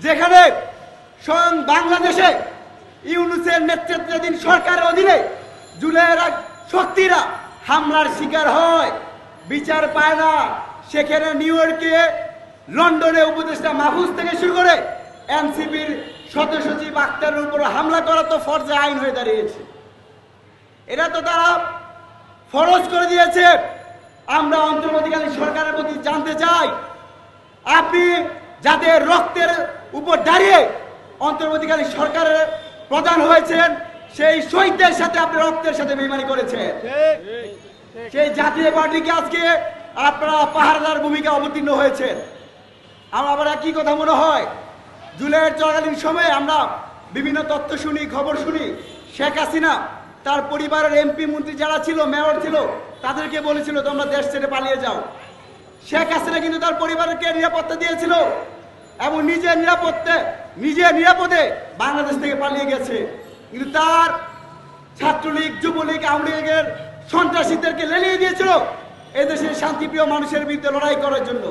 যেখানে স্বয়ং বাংলাদেশে ইউনূসের নেতৃত্বাধীন সরকারের অধীনে জুলাইয়ের শক্তিরা হামলার শিকার হয়, বিচার পায় না। সেখানে নিউ ইয়র্কে, লন্ডনে উপদেষ্টা মাহফুজ থেকে শুরু করে এনসিপির সদস্য সচিব আক্তারের উপর হামলা করা তো ফরজে আইন হয়ে দাঁড়িয়েছে। এটা তো তারা ফরজ করে দিয়েছে। আমরা অন্তর্বর্তীকালীন সরকারের প্রতি জানতে চাই, আপনি যাদের রক্তের উপর দাঁড়িয়ে অন্তর্বর্তীকালীন সরকারের প্রধান হয়েছেন, সেই শহীদদের সাথে আপনি রক্তের সাথে বেইমানি করেছেন। সেই জাতীয় পার্টিকে আজকে আপনারা পাহারাদার ভূমিকা অবতীর্ণ হয়েছেন। আমার কি কথা মনে হয়, জুলাইয়ের চলাকালীন সময়ে আমরা বিভিন্ন তথ্য শুনি, খবর শুনি, শেখ হাসিনা তার পরিবারের এমপি মন্ত্রী যারা ছিল, মেয়র ছিল, তাদেরকে বলেছিল তোমরা দেশ ছেড়ে পালিয়ে যাও। শেখ হাসিনা কিন্তু তার পরিবারকে নিরাপত্তা দিয়েছিল এবং নিজের নিরাপদে বাংলাদেশ থেকে পালিয়ে গেছে। কিন্তু তার ছাত্রলীগ, যুবলীগ, আওয়ামী লীগের সন্ত্রাসীদেরকে লেলিয়ে দিয়েছিল এদেশের শান্তিপ্রিয় মানুষের বিরুদ্ধে লড়াই করার জন্য।